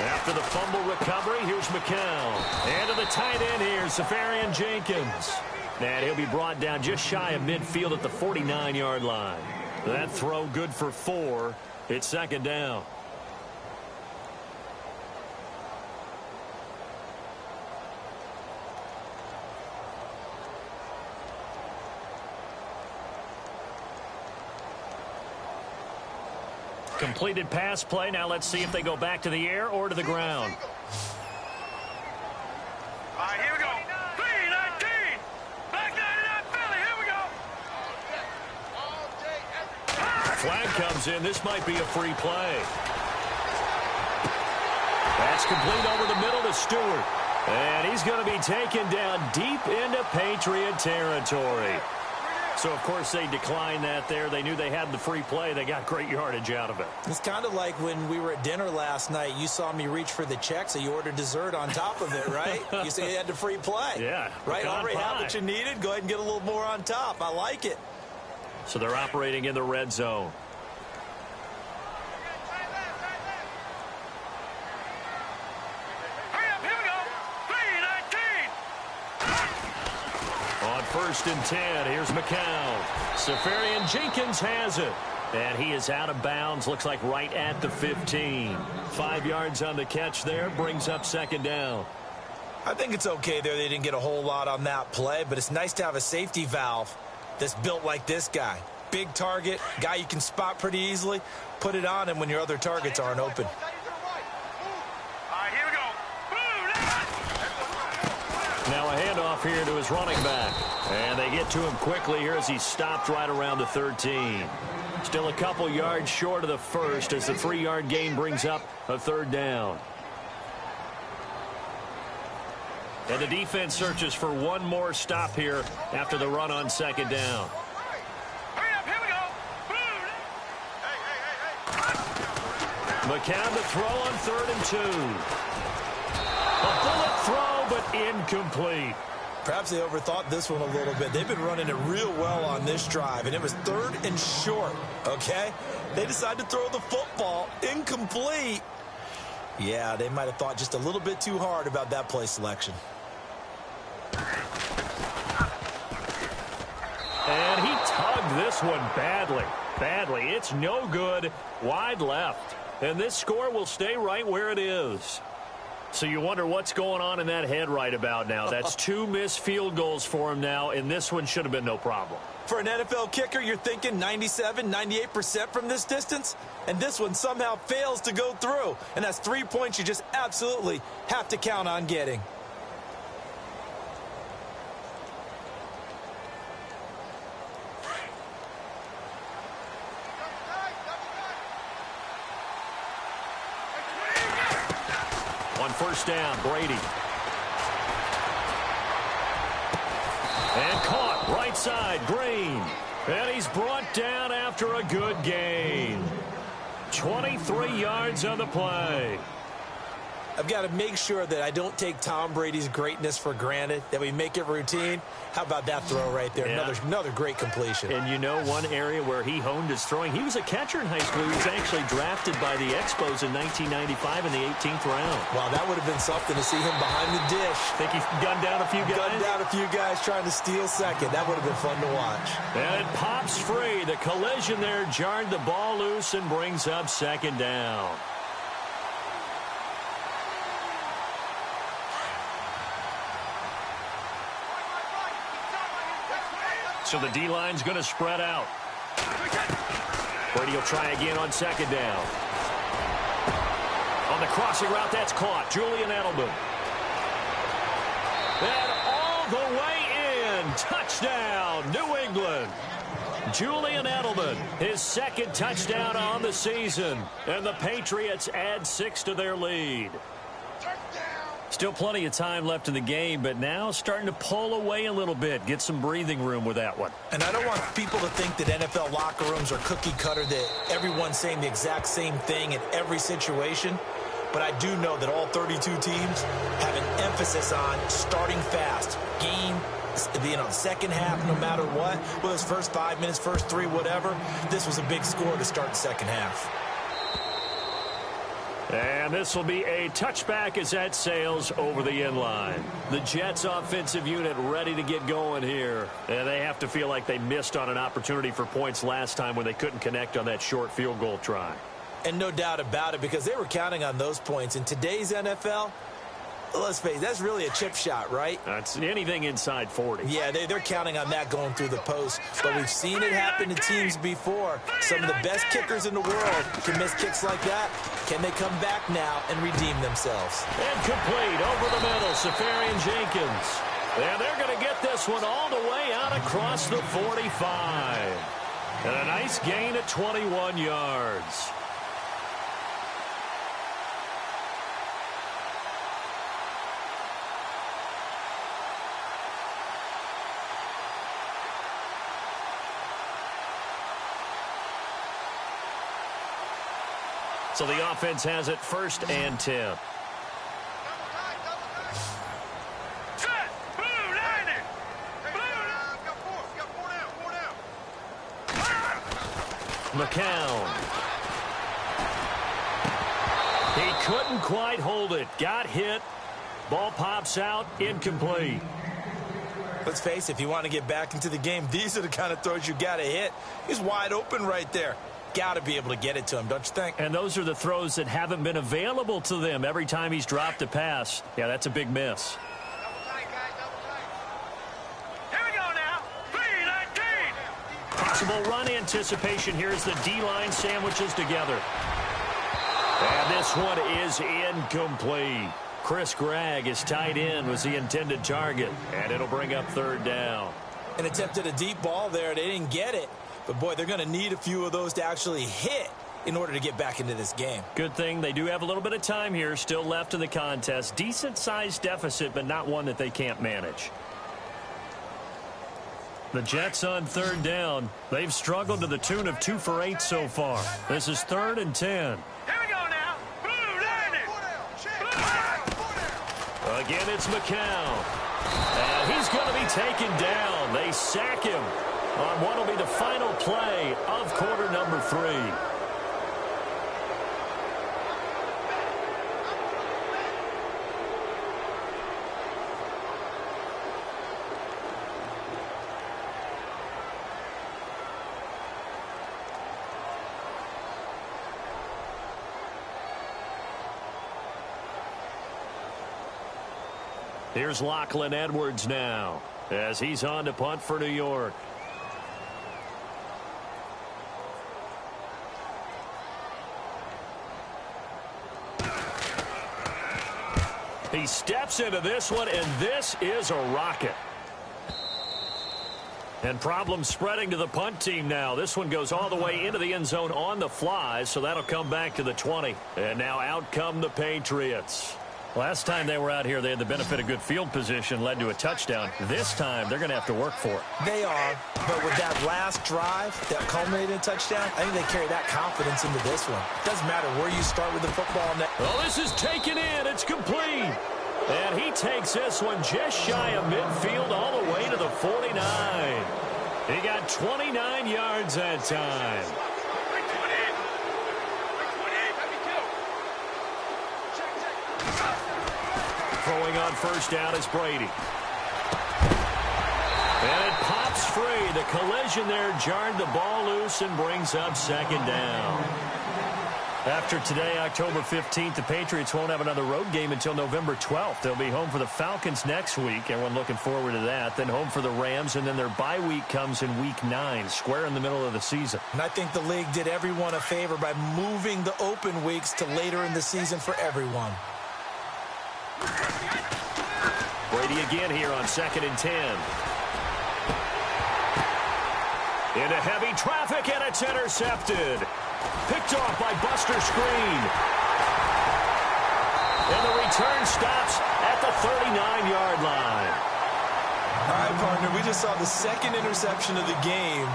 After the fumble recovery, here's McCown. And to the tight end here, Safarian Jenkins. And he'll be brought down just shy of midfield at the 49-yard line. That throw good for 4. It's second down. Completed pass play. Now let's see if they go back to the air or to the ground. All right, here we go. 3-19. Back 99 Philly. Here we go. Flag comes in. This might be a free play. That's complete over the middle to Stewart. And he's going to be taken down deep into Patriot territory. So, of course, they declined that there. They knew they had the free play. They got great yardage out of it. It's kind of like when we were at dinner last night. You saw me reach for the check, so you ordered dessert on top of it, right? You said you had the free play. Yeah. Right? Already pie. have what you needed. Go ahead and get a little more on top. I like it. So they're operating in the red zone. First and 10. Here's McCown. Safarian Jenkins has it. And he is out of bounds. Looks like right at the 15. 5 yards on the catch there. Brings up second down. I think it's okay there. They didn't get a whole lot on that play, but it's nice to have a safety valve that's built like this guy. Big target, guy you can spot pretty easily. Put it on him when your other targets aren't open. Now a handoff here to his running back. And they get to him quickly here as he stopped right around the 13. Still a couple yards short of the first as the 3-yard gain brings up a third down. And the defense searches for one more stop here after the run on second down. McCown to throw on 3rd and 2. A bullet throw, but incomplete. Perhaps they overthought this one a little bit. They've been running it real well on this drive, and it was 3rd and short, okay? They decided to throw the football incomplete. Yeah, they might have thought just a little bit too hard about that play selection. And he tugged this one badly. Badly. It's no good. Wide left. And this score will stay right where it is. So you wonder what's going on in that head right about now. That's 2 missed field goals for him now, and this one should have been no problem. For an NFL kicker, you're thinking 97, 98% from this distance, and this one somehow fails to go through. And that's 3 points you just absolutely have to count on getting. On first down, Brady. And caught right side, Green. And he's brought down after a good gain. 23 yards on the play. I've got to make sure that I don't take Tom Brady's greatness for granted, that we make it routine. How about that throw right there? Yeah. Another great completion. And you know one area where he honed his throwing, he was a catcher in high school. He was actually drafted by the Expos in 1995 in the 18th round. Wow, that would have been something to see him behind the dish. Think he gunned down a few guys? Gunned down a few guys trying to steal second. That would have been fun to watch. And it pops free. The collision there jarred the ball loose and brings up second down. So the D-line's going to spread out. Brady will try again on second down. On the crossing route, that's caught. Julian Edelman. And all the way in. Touchdown, New England. Julian Edelman, his second touchdown on the season. And the Patriots add 6 to their lead. Still plenty of time left in the game, but now starting to pull away a little bit. Get some breathing room with that one. And I don't want people to think that NFL locker rooms are cookie cutter, that everyone's saying the exact same thing in every situation. But I do know that all 32 teams have an emphasis on starting fast. Game, the second half, no matter what. Well, those first 5 minutes, first 3, whatever. This was a big score to start the second half. And this will be a touchback as that sails over the end line. The Jets offensive unit ready to get going here. And they have to feel like they missed on an opportunity for points last time when they couldn't connect on that short field goal try. And no doubt about it, because they were counting on those points. In today's NFL, let's face it, that's really a chip shot, right? That's anything inside 40. Yeah, they're counting on that going through the post. But we've seen it happen to teams before. Some of the best kickers in the world can miss kicks like that. Can they come back now and redeem themselves? And complete over the middle, Safarian Jenkins. And they're going to get this one all the way out across the 45. And a nice gain at 21 yards. So the offense has it 1st and 10. McCown. He couldn't quite hold it. Got hit. Ball pops out. Incomplete. Let's face it, if you want to get back into the game, these are the kind of throws you got to hit. He's wide open right there. Got to be able to get it to him, don't you think? And those are the throws that haven't been available to them every time he's dropped a pass. Yeah, that's a big miss. Here we go now. 3-19. Possible run anticipation here as the D-line sandwiches together. And this one is incomplete. Chris Gregg, his tight end, was the intended target. And it'll bring up 3rd down. And attempted a deep ball there. They didn't get it. But, boy, they're going to need a few of those to actually hit in order to get back into this game. Good thing they do have a little bit of time here still left in the contest. Decent-sized deficit, but not one that they can't manage. The Jets on 3rd down. They've struggled to the tune of 2 for 8 so far. This is 3rd and 10. Here we go now. Again, it's McCown. And he's going to be taken down. They sack him on what will be the final play of quarter number 3. Here's Lachlan Edwards now as he's on to punt for New York. He steps into this one, and this is a rocket. And problems spreading to the punt team now. This one goes all the way into the end zone on the fly, so that'll come back to the 20. And now out come the Patriots. Last time they were out here, they had the benefit of good field position, led to a touchdown. This time, they're going to have to work for it. They are, but with that last drive that culminated in a touchdown, I think they carry that confidence into this one. Doesn't matter where you start with the football. Well, this is taken in. It's complete. And he takes this one just shy of midfield all the way to the 49. He got 29 yards that time. Throwing on first down is Brady. And it pops free. The collision there jarred the ball loose and brings up second down. After today, October 15th, the Patriots won't have another road game until November 12th. They'll be home for the Falcons next week. Everyone looking forward to that. Then home for the Rams, and then their bye week comes in Week 9, square in the middle of the season. And I think the league did everyone a favor by moving the open weeks to later in the season for everyone. Brady again here on 2nd and 10. Into heavy traffic, and it's intercepted. Picked off by Buster Screen. And the return stops at the 39-yard line. All right, partner, we just saw the second interception of the game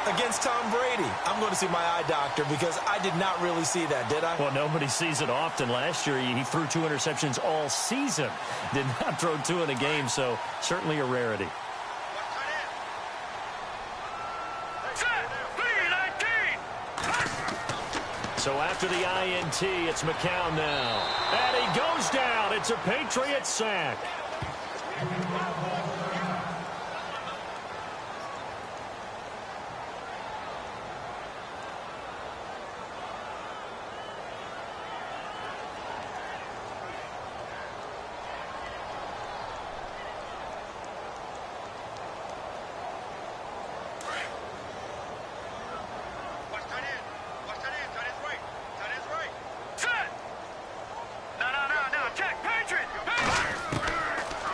against Tom Brady. I'm going to see my eye doctor because I did not really see that, did I? Well, nobody sees it often. Last year, he threw 2 interceptions all season. Did not throw 2 in a game, so certainly a rarity. So after the INT, it's McCown now. And he goes down. It's a Patriots sack.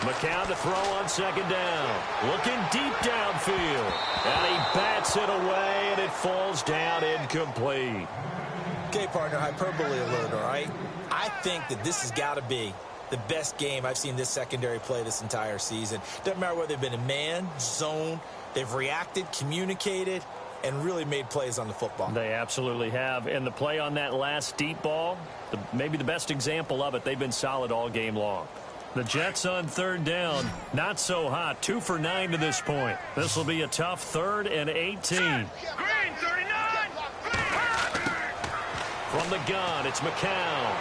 McCown to throw on second down. Looking deep downfield. And he bats it away, and it falls down incomplete. Okay, partner, hyperbole alert, all right? I think that this has got to be the best game I've seen this secondary play this entire season. Doesn't matter whether they've been in man, zone, they've reacted, communicated, and really made plays on the football. They absolutely have. And the play on that last deep ball, maybe the best example of it, they've been solid all game long. The Jets on third down, not so hot. 2 for 9 to this point. This will be a tough 3rd and 18. Green, 39! From the gun, it's McCown.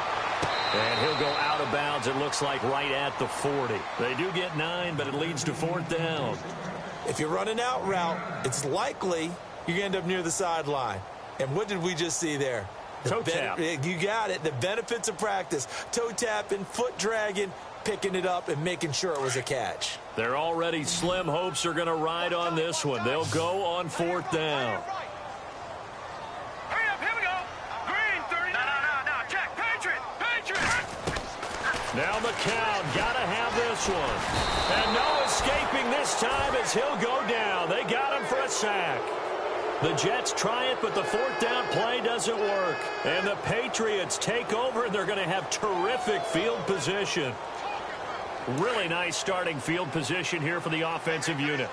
And he'll go out of bounds, it looks like, right at the 40. They do get 9, but it leads to 4th down. If you run an out route, it's likely you're going to end up near the sideline. And what did we just see there? Toe tap. You got it. The benefits of practice. Toe tapping, foot dragging, picking it up and making sure it was a catch. They're already slim hopes are going to ride on this one. They'll go on 4th down. Hurry up, here we go. Green, 30. No, check. Patriot. Now McCown got to have this one. And no escaping this time as he'll go down. They got him for a sack. The Jets try it, but the 4th down play doesn't work. And the Patriots take over, and they're going to have terrific field position. Really nice starting field position here for the offensive unit.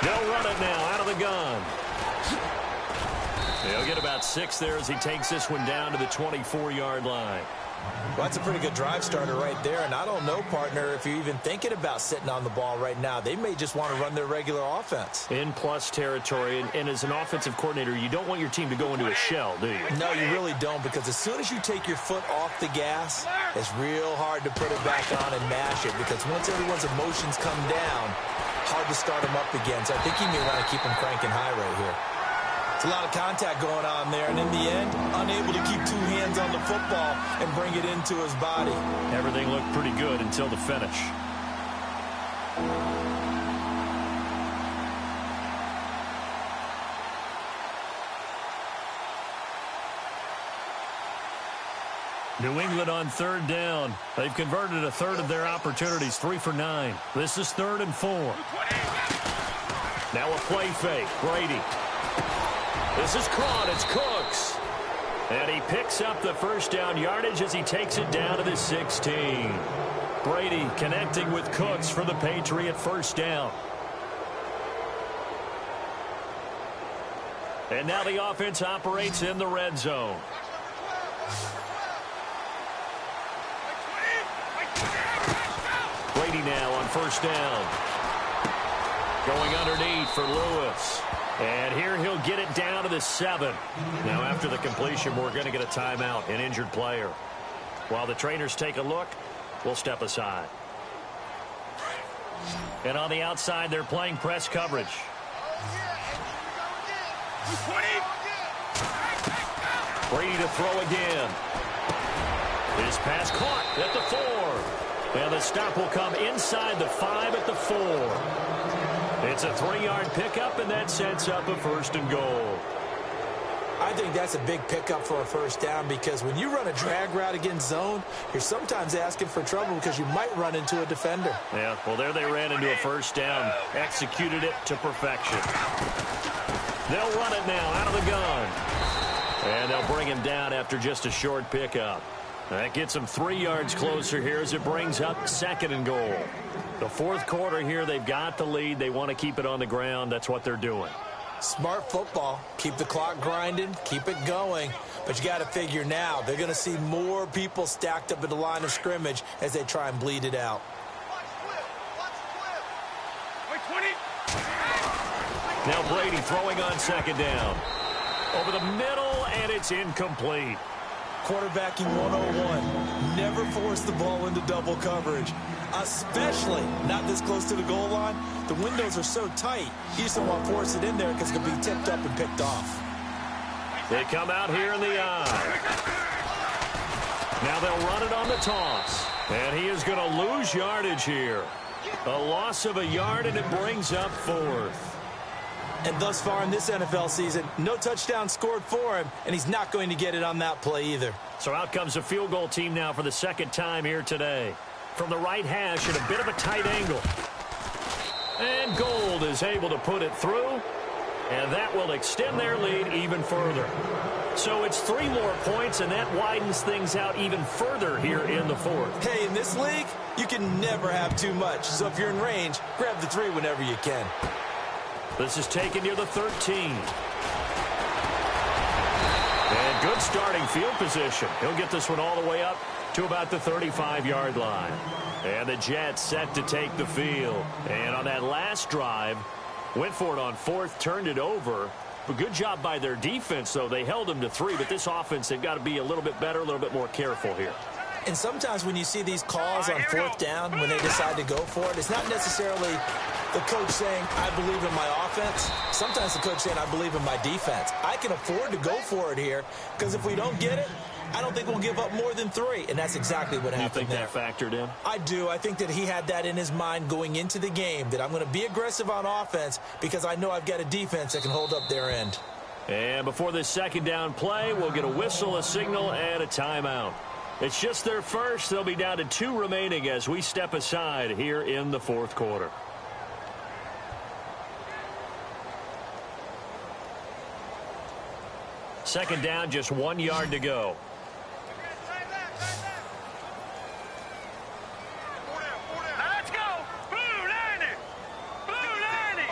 They'll run it now out of the gun. They'll get about 6 there as he takes this one down to the 24-yard line. Well, that's a pretty good drive starter right there. And I don't know, partner, if you're even thinking about sitting on the ball right now. They may just want to run their regular offense. In plus territory, and as an offensive coordinator, you don't want your team to go into a shell, do you? No, you really don't, because as soon as you take your foot off the gas, it's real hard to put it back on and mash it, because once everyone's emotions come down, hard to start them up again. So I think you may want to keep them cranking high right here. It's a lot of contact going on there, and in the end, unable to keep 2 hands on the football and bring it into his body. Everything looked pretty good until the finish. New England on 3rd down. They've converted a 1/3 of their opportunities, 3 for 9. This is 3rd and 4. Now a play fake. Brady. This is caught. It's Cooks. And he picks up the first down yardage as he takes it down to the 16. Brady connecting with Cooks for the Patriot first down. And now the offense operates in the red zone. Brady now on first down. Going underneath for Lewis. And here he'll get it down to the 7. Now after the completion, we're going to get a timeout, an injured player. While the trainers take a look, we'll step aside. And on the outside, they're playing press coverage. Brady to throw again. His pass caught at the 4. And the stop will come inside the 5 at the 4. It's a 3-yard pickup, and that sets up a 1st and goal. I think that's a big pickup for a first down because when you run a drag route against zone, you're sometimes asking for trouble because you might run into a defender. Yeah, well, there they ran into a first down, executed it to perfection. They'll run it now out of the gun. And they'll bring him down after just a short pickup. That gets them 3 yards closer here as it brings up 2nd and goal. The 4th quarter here, they've got the lead. They want to keep it on the ground. That's what they're doing. Smart football. Keep the clock grinding. Keep it going. But you got to figure now they're going to see more people stacked up at the line of scrimmage as they try and bleed it out. Now Brady throwing on 2nd down. Over the middle, and it's incomplete. Quarterbacking 101. Never force the ball into double coverage, especially not this close to the goal line. The windows are so tight, you just don't want to force it in there because it could be tipped up and picked off. They come out here in the eye. Now they'll run it on the toss. And he is going to lose yardage here. A loss of a yard, and it brings up 4th. And thus far in this NFL season, no touchdown scored for him, and he's not going to get it on that play either. So out comes the field goal team now for the 2nd time here today. From the right hash at a bit of a tight angle. And Gold is able to put it through, and that will extend their lead even further. So it's 3 more points, and that widens things out even further here in the 4th. Hey, in this league, you can never have too much. So if you're in range, grab the 3 whenever you can. This is taken near the 13. And good starting field position. He'll get this one all the way up to about the 35-yard line. And the Jets set to take the field. And on that last drive, went for it on 4th, turned it over. But good job by their defense, though. They held them to 3, but this offense, they've got to be a little bit better, a little bit more careful here. And sometimes when you see these calls on 4th down, when they decide to go for it, it's not necessarily the coach saying, I believe in my offense. Sometimes the coach saying, I believe in my defense. I can afford to go for it here because if we don't get it, I don't think we'll give up more than 3. And that's exactly what happened there. You think that factored in? I do. I think that he had that in his mind going into the game, that I'm going to be aggressive on offense because I know I've got a defense that can hold up their end. And before this 2nd down play, we'll get a whistle, a signal, and a timeout. It's just their first. They'll be down to 2 remaining as we step aside here in the 4th quarter. Second down, just 1 yard to go. Let's go! Blue 90! Blue 90!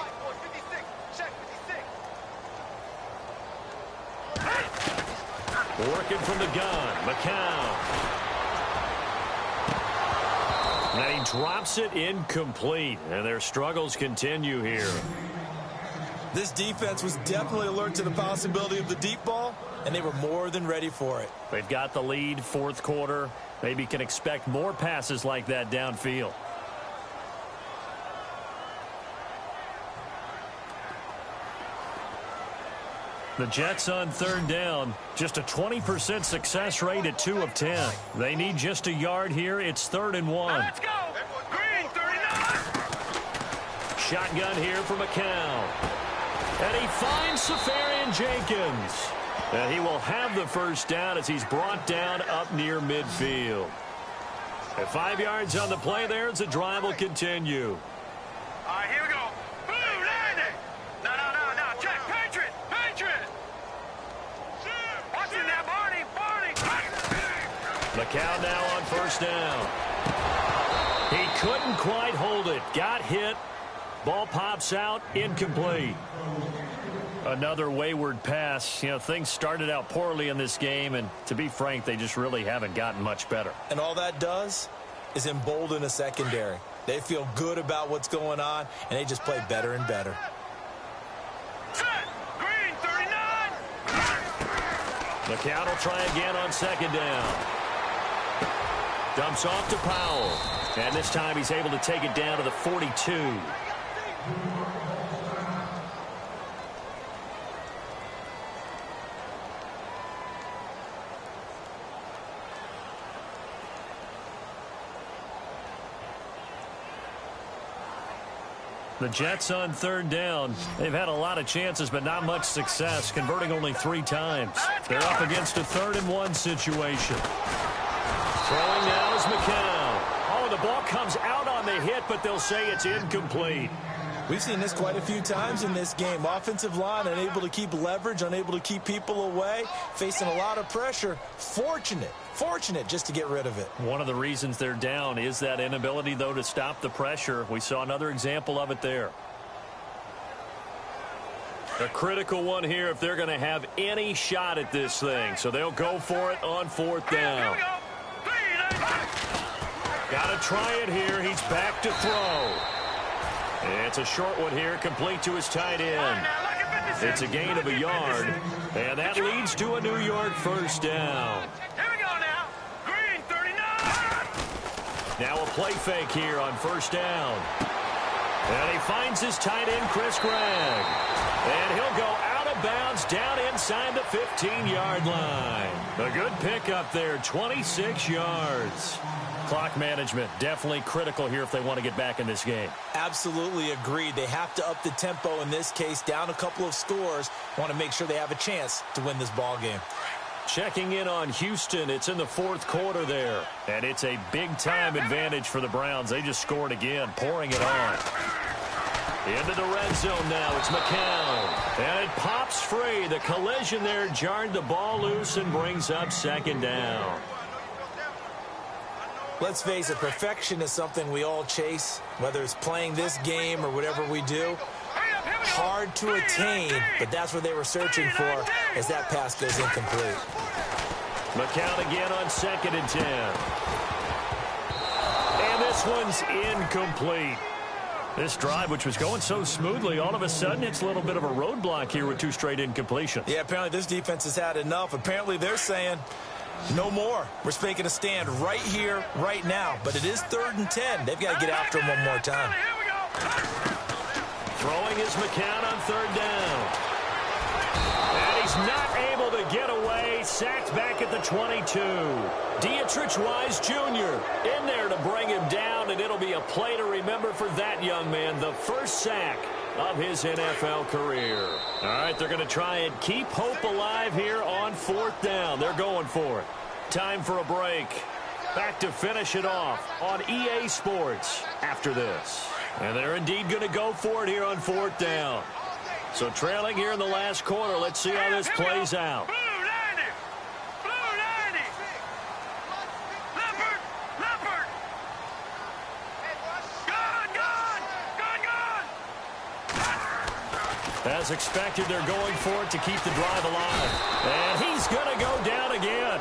Working from the gun, McCown. And he drops it incomplete, and their struggles continue here. This defense was definitely alert to the possibility of the deep ball, and they were more than ready for it. They've got the lead, 4th quarter. Maybe can expect more passes like that downfield. The Jets on 3rd down, just a 20% success rate at 2 of 10. They need just a yard here. It's 3rd and 1. Let's go! Green 39! Shotgun here for McCown. And he finds Safarian Jenkins. And he will have the first down as he's brought down up near midfield. At 5 yards on the play there as the drive will continue. All right, here we go. Blue 90! No. Check. Patriot! Watch it now, Barney! Count now on first down. He couldn't quite hold it. Got hit. Ball pops out. Incomplete. Another wayward pass. You know, things started out poorly in this game, and to be frank, they just really haven't gotten much better. And all that does is embolden a secondary. They feel good about what's going on, and they just play better and better. Green 39. McCown will try again on second down. Dumps off to Powell. And this time he's able to take it down to the 42. The Jets on third down. They've had a lot of chances, but not much success, converting only 3 times. They're up against a 3rd-and-1 situation. Throwing now is McCown. Oh, the ball comes out on the hit, but they'll say it's incomplete. We've seen this quite a few times in this game. Offensive line unable to keep leverage, unable to keep people away, facing a lot of pressure. Fortunate just to get rid of it. One of the reasons they're down is that inability, though, to stop the pressure. We saw another example of it there. A critical one here if they're going to have any shot at this thing. So they'll go for it on 4th down. Got to try it here. He's back to throw. It's a short one here, complete to his tight end. It's a gain of a yard, and that leads to a New York 1st down. Here we go now. Green 39. Now a play fake here on 1st down. And he finds his tight end, Chris Gregg. And he'll go out of bounds down inside the 15-yard line. A good pickup there, 26 yards. Clock management definitely critical here if they want to get back in this game. Absolutely agreed. They have to up the tempo in this case, down a couple of scores. Want to make sure they have a chance to win this ball game. Checking in on Houston. It's in the 4th quarter there. And it's a big-time advantage for the Browns. They just scored again, pouring it on. Into the red zone now. It's McCown. And it pops free. The collision there jarred the ball loose and brings up 2nd down. Let's face it, perfection is something we all chase, whether it's playing this game or whatever we do. Hard to attain, but that's what they were searching for as that pass goes incomplete. McCown again on 2nd and 10. And this one's incomplete. This drive, which was going so smoothly, all of a sudden it's a little bit of a roadblock here with 2 straight incompletions. Yeah, apparently this defense has had enough. Apparently they're saying no more. We're making a stand right here, right now. But it is 3rd and 10. They've got to get after him one more time. Throwing is McCown on 3rd down. And he's not able to get away. Sacked back at the 22. Dietrich Wise Jr. in there to bring him down, and it'll be a play to remember for that young man. The first sack of his NFL career. All right, they're going to try and keep hope alive here on 4th down. They're going for it. Time for a break. Back to finish it off on EA Sports after this. And they're indeed going to go for it here on 4th down. So trailing here in the last quarter, let's see how this plays out. As expected, they're going for it to keep the drive alive. And he's going to go down again.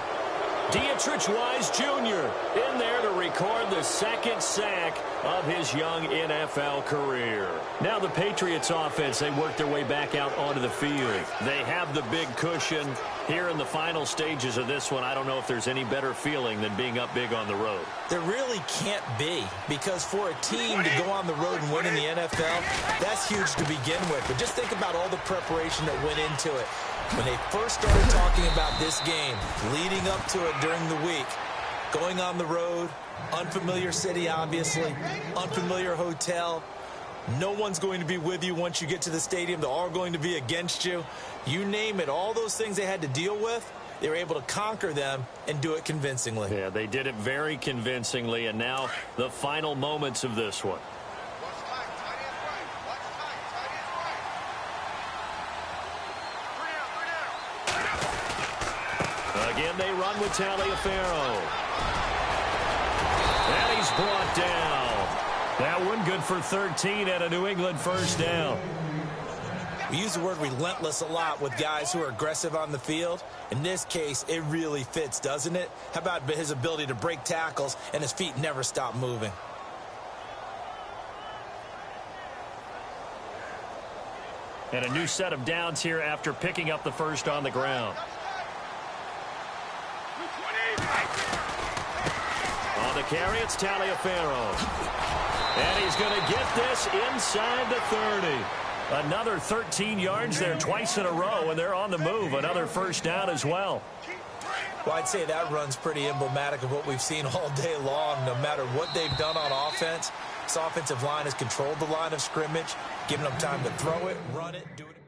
Dietrich Wise Jr. in there to record the 2nd sack of his young NFL career. Now the Patriots offense, they work their way back out onto the field. They have the big cushion here in the final stages of this one. I don't know if there's any better feeling than being up big on the road. There really can't be, because for a team to go on the road and win in the NFL, that's huge to begin with. But just think about all the preparation that went into it. When they first started talking about this game, leading up to it during the week, going on the road, unfamiliar city, obviously, unfamiliar hotel. No one's going to be with you once you get to the stadium. They're all going to be against you. You name it, all those things they had to deal with, they were able to conquer them and do it convincingly. Yeah, they did it very convincingly, and now the final moments of this one. Again, they run with Taliaferro. And he's brought down. That one good for 13 and a New England first down. We use the word relentless a lot with guys who are aggressive on the field. In this case, it really fits, doesn't it? How about his ability to break tackles and his feet never stop moving? And a new set of downs here after picking up the first on the ground. On the carry, it's Taliaferro. And he's going to get this inside the 30. Another 13 yards there twice in a row, and they're on the move. Another first down as well. Well, I'd say that run's pretty emblematic of what we've seen all day long. No matter what they've done on offense, this offensive line has controlled the line of scrimmage, giving them time to throw it, run it, do it.